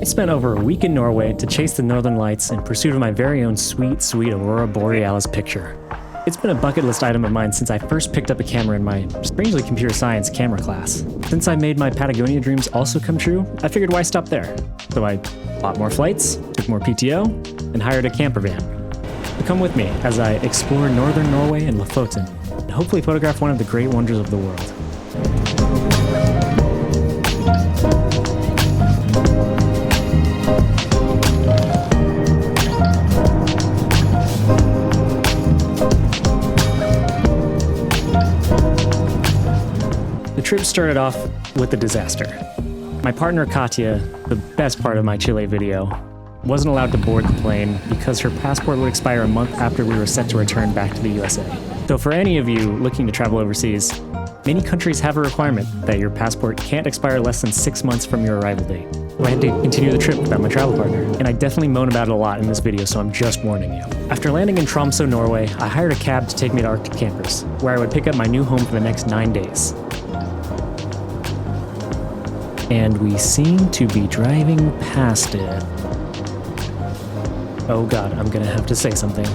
I spent over a week in Norway to chase the northern lights in pursuit of my very own sweet, sweet Aurora Borealis picture. It's been a bucket list item of mine since I first picked up a camera in my strangely computer science camera class. Since I made my Patagonia dreams also come true, I figured why stop there? So I bought more flights, took more PTO, and hired a camper van. So come with me as I explore northern Norway and Lofoten, and hopefully photograph one of the great wonders of the world. The trip started off with a disaster. My partner Katya, the best part of my Chile video, wasn't allowed to board the plane because her passport would expire a month after we were set to return back to the USA. So for any of you looking to travel overseas, many countries have a requirement that your passport can't expire less than 6 months from your arrival date. I had to continue the trip without my travel partner, and I definitely moan about it a lot in this video, so I'm just warning you. After landing in Tromso, Norway, I hired a cab to take me to Arctic Campers, where I would pick up my new home for the next 9 days. And we seem to be driving past it. Oh god, I'm gonna have to say something.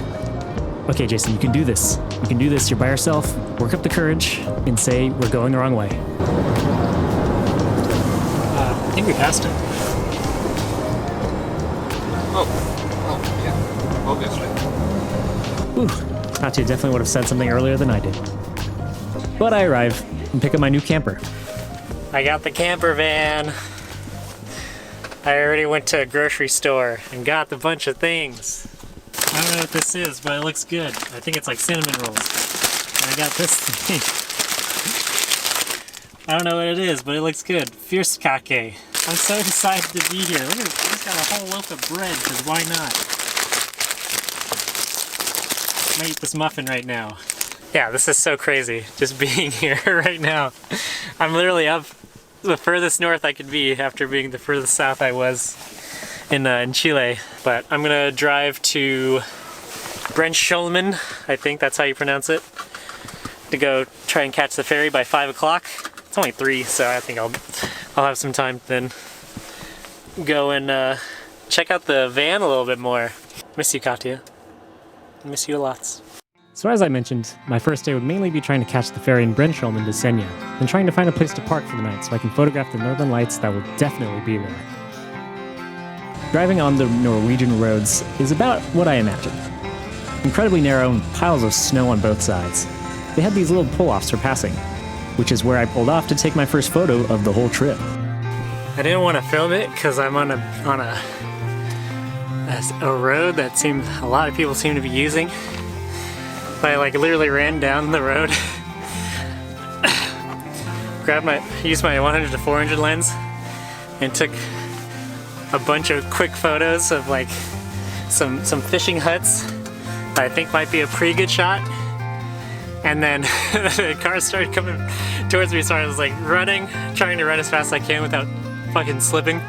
Okay, Jason, you can do this. You can do this, you're by yourself. Work up the courage and say we're going the wrong way. I think we passed it. Oh, yeah, obviously. Ooh, Katya definitely would have said something earlier than I did. But I arrive and pick up my new camper. I got the camper van. I already went to a grocery store and got a bunch of things. I don't know what this is, but it looks good. I think it's like cinnamon rolls. And I got this thing. I don't know what it is, but it looks good. Fierce kake. I'm so excited to be here. Look at this. I just got a whole loaf of bread, because why not? I'm gonna eat this muffin right now. Yeah, this is so crazy, just being here right now. I'm literally up the furthest north I could be after being the furthest south I was in Chile. But I'm gonna drive to Brensholmen, I think that's how you pronounce it, to go try and catch the ferry by 5 o'clock. It's only 3, so I think I'll have some time to then go and check out the van a little bit more. Miss you, Katya. Miss you lots. So as I mentioned, my first day would mainly be trying to catch the ferry in Brensholmen to Senja, and trying to find a place to park for the night so I can photograph the northern lights that will definitely be there. Driving on the Norwegian roads is about what I imagined. Incredibly narrow and piles of snow on both sides. They had these little pull-offs for passing, which is where I pulled off to take my first photo of the whole trip. I didn't want to film it because I'm on a road that a lot of people seem to be using. I literally ran down the road, used my 100 to 400 lens, and took a bunch of quick photos of some fishing huts that I think might be a pretty good shot. And then the car started coming towards me, so I was running, trying to run as fast as I can without fucking slipping.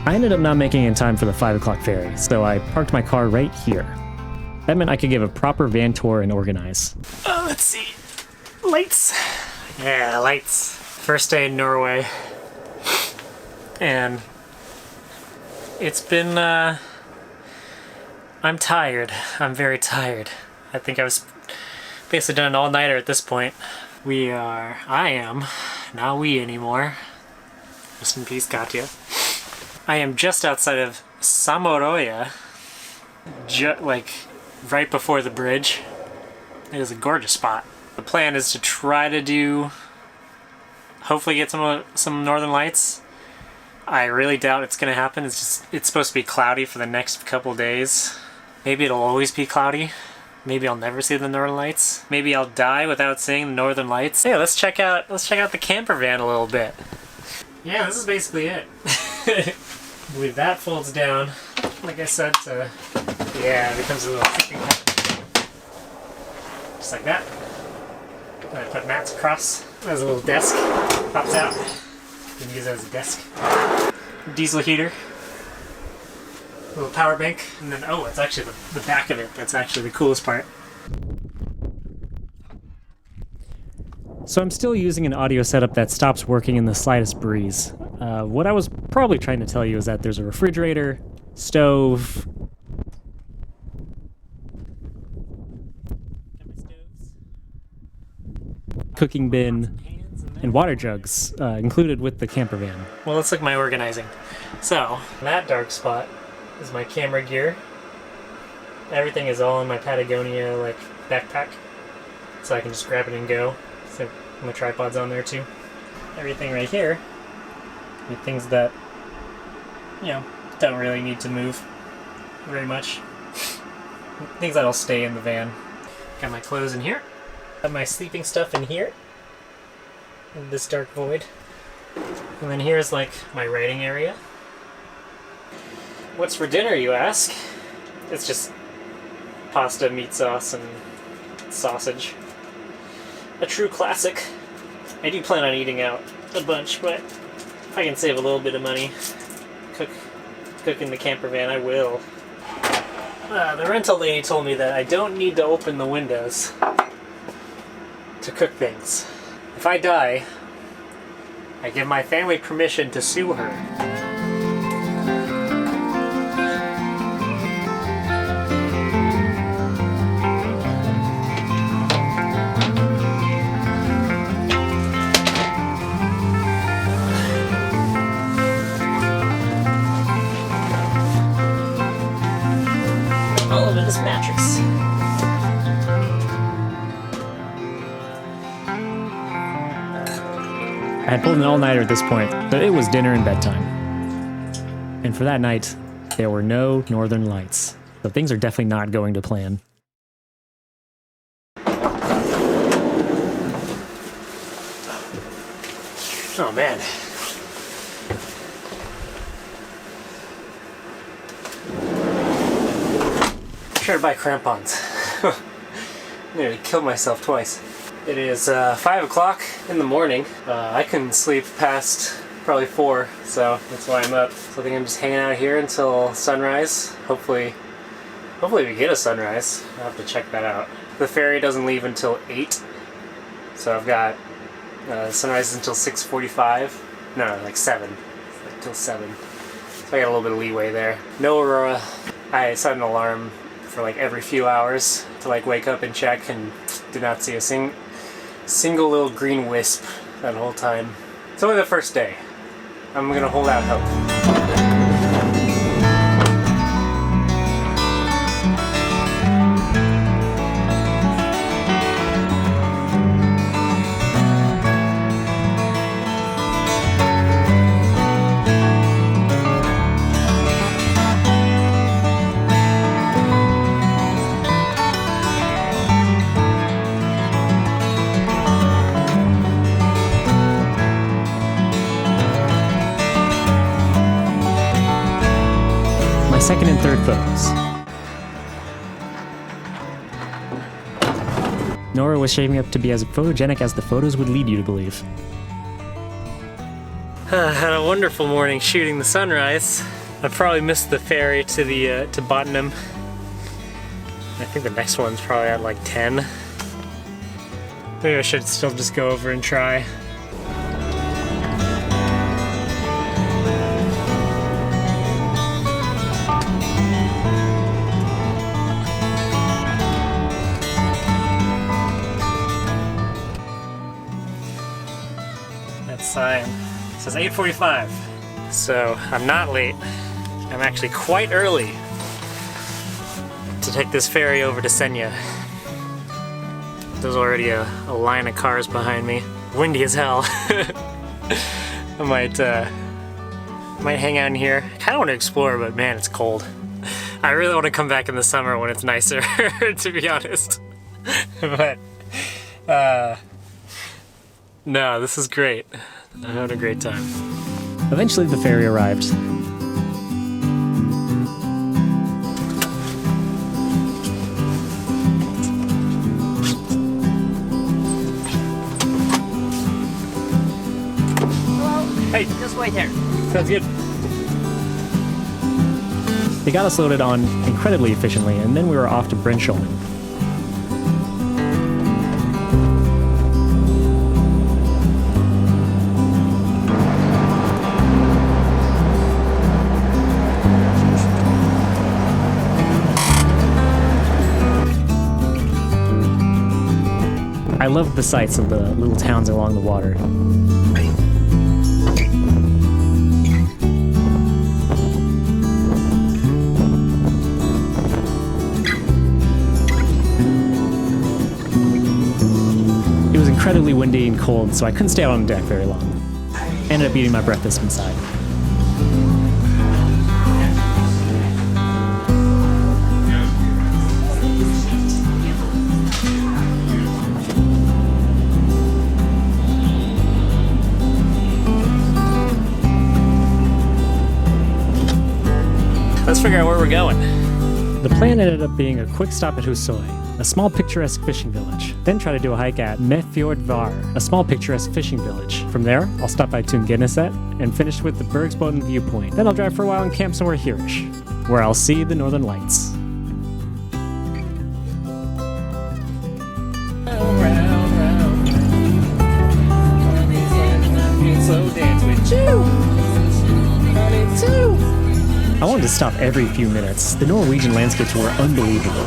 I ended up not making it in time for the 5 o'clock ferry, so I parked my car right here. That meant I could give a proper van tour and organize. Let's see. Lights. Yeah, lights. First day in Norway. And it's been, I'm tired. I'm very tired. I think I was basically done an all-nighter at this point. I am, not we anymore. Rest in peace, Katya. I am just outside of Samoroya, right before the bridge. It is a gorgeous spot. The plan is to try to hopefully get some northern lights. I really doubt it's gonna happen. It's supposed to be cloudy for the next couple days. Maybe it'll always be cloudy. Maybe I'll never see the northern lights. Maybe I'll die without seeing the northern lights. Hey, let's check out the camper van a little bit. Yeah, this is basically it. I believe that folds down, like I said, it becomes a little sleeping hut. Just like that. And I put mats across. There's a little desk, pops out. You can use it as a desk. Diesel heater. A little power bank, and then, it's actually the back of it that's actually the coolest part. So I'm still using an audio setup that stops working in the slightest breeze. What I was probably trying to tell you is that there's a refrigerator, stove, cooking bin, and water jugs included with the camper van. Well, let's look at my organizing. So, that dark spot is my camera gear. Everything is all in my Patagonia like backpack, so I can just grab it and go. So my tripod's on there too. Everything right here, the things that, you know, don't really need to move very much. Things that'll stay in the van. Got my clothes in here. Got my sleeping stuff in here. In this dark void. And then here's like my writing area. What's for dinner, you ask? It's just pasta, meat sauce, and sausage. A true classic. I do plan on eating out a bunch, but if I can save a little bit of money, cook in the camper van, I will. The rental lady told me that I don't need to open the windows to cook things. If I die, I give my family permission to sue her. All of it is mattress. I had pulled an all-nighter at this point, but it was dinner and bedtime. And for that night, there were no northern lights. So things are definitely not going to plan. Oh man. I'm trying to buy crampons. Nearly killed myself twice. It is 5 o'clock in the morning. I couldn't sleep past probably 4, so that's why I'm up. So I think I'm just hanging out here until sunrise. Hopefully we get a sunrise. I'll have to check that out. The ferry doesn't leave until 8, so I've got sunrise until 6:45. No, like 7. Like till 7. So I got a little bit of leeway there. No aurora. I set an alarm for like every few hours to like wake up and check, and did not see a single little green wisp that whole time. It's only the first day. I'm gonna hold out hope. Second and third photos. Nora was shaping up to be as photogenic as the photos would lead you to believe. Had a wonderful morning shooting the sunrise. I probably missed the ferry to the to Bottenham. I think the next one's probably at like 10. Maybe I should still just go over and try. Sign says 8:45, so I'm not late. I'm actually quite early to take this ferry over to Senja. There's already a line of cars behind me. Windy as hell. I might hang out in here. I kind of want to explore, but man, it's cold. I really want to come back in the summer when it's nicer, to be honest. But no, this is great. I'm having a great time. Eventually the ferry arrived. Hello? Hey. Just wait here. Sounds good. They got us loaded on incredibly efficiently, and then we were off to Brensholmen. love the sights of the little towns along the water. It was incredibly windy and cold, so I couldn't stay out on the deck very long. Ended up eating my breakfast inside. Let's figure out where we're going. The plan ended up being a quick stop at Husoy, a small picturesque fishing village. Then try to do a hike at Mefjordvar, a small picturesque fishing village. From there, I'll stop by Tungeneset and finish with the Bergsboten viewpoint. Then I'll drive for a while and camp somewhere hereish, where I'll see the northern lights. I wanted to stop every few minutes. The Norwegian landscapes were unbelievable.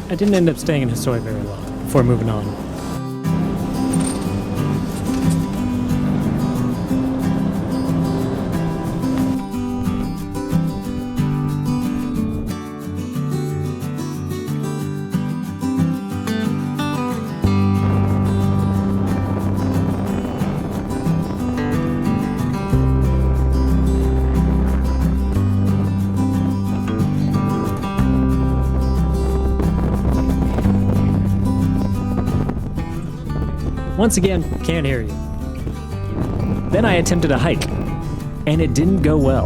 I didn't end up staying in Husoy very long before moving on. Once again, can't hear you. Then I attempted a hike, and it didn't go well.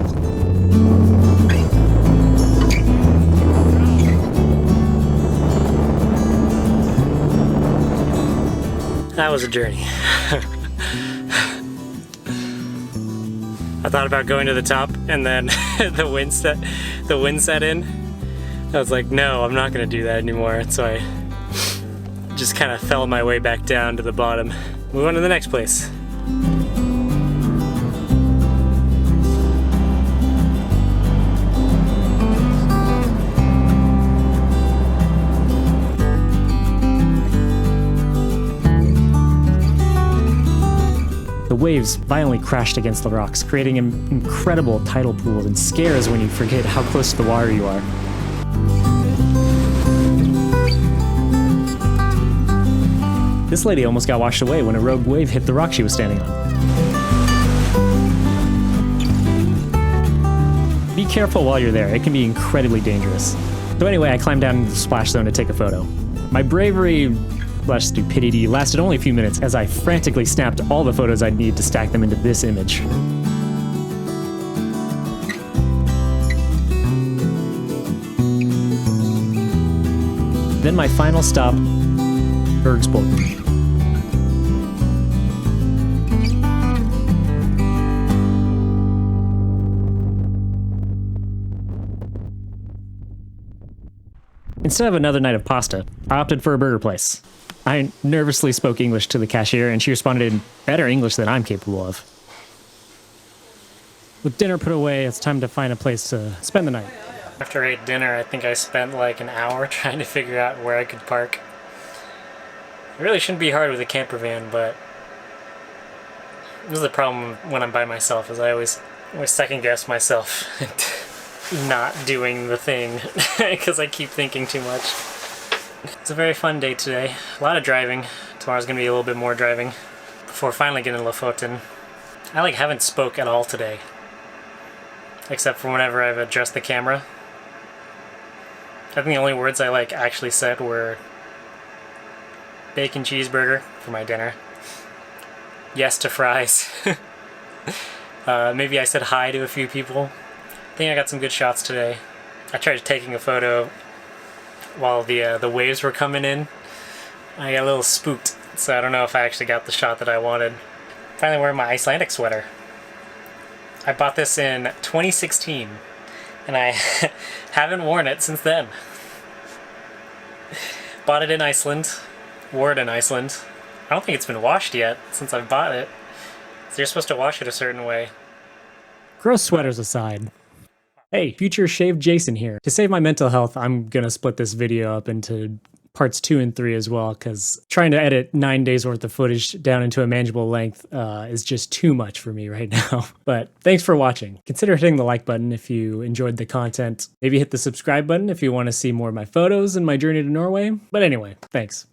That was a journey. I thought about going to the top, and then the wind set in. I was like, no, I'm not gonna do that anymore. So I just kind of fell my way back down to the bottom. Move on to the next place. The waves violently crashed against the rocks, creating incredible tidal pools and scares when you forget how close to the water you are. This lady almost got washed away when a rogue wave hit the rock she was standing on. Be careful while you're there, it can be incredibly dangerous. So anyway, I climbed down into the splash zone to take a photo. My bravery / stupidity lasted only a few minutes as I frantically snapped all the photos I'd need to stack them into this image. Then my final stop, Bergsboten. Instead of another night of pasta, I opted for a burger place. I nervously spoke English to the cashier, and she responded in better English than I'm capable of. With dinner put away, it's time to find a place to spend the night. After I ate dinner, I think I spent like an hour trying to figure out where I could park. It really shouldn't be hard with a camper van, but this is the problem when I'm by myself, is I always second guess myself and not doing the thing because I keep thinking too much. It's a very fun day today. A lot of driving. Tomorrow's gonna be a little bit more driving before finally getting to Lofoten. I haven't spoke at all today, except for whenever I've addressed the camera. I think the only words I actually said were bacon cheeseburger for my dinner. Yes to fries. Maybe I said hi to a few people. I think I got some good shots today. I tried taking a photo while the waves were coming in. I got a little spooked, so I don't know if I actually got the shot that I wanted. Finally wearing my Icelandic sweater. I bought this in 2016, and I haven't worn it since then. Bought it in Iceland. Wore it in Iceland. I don't think it's been washed yet since I've bought it. So you're supposed to wash it a certain way. Gross sweaters aside. Hey, future shaved Jason here. To save my mental health, I'm gonna split this video up into parts 2 and 3 as well, because trying to edit 9 days worth of footage down into a manageable length is just too much for me right now. But thanks for watching. Consider hitting the like button if you enjoyed the content. Maybe hit the subscribe button if you want to see more of my photos and my journey to Norway. But anyway, thanks.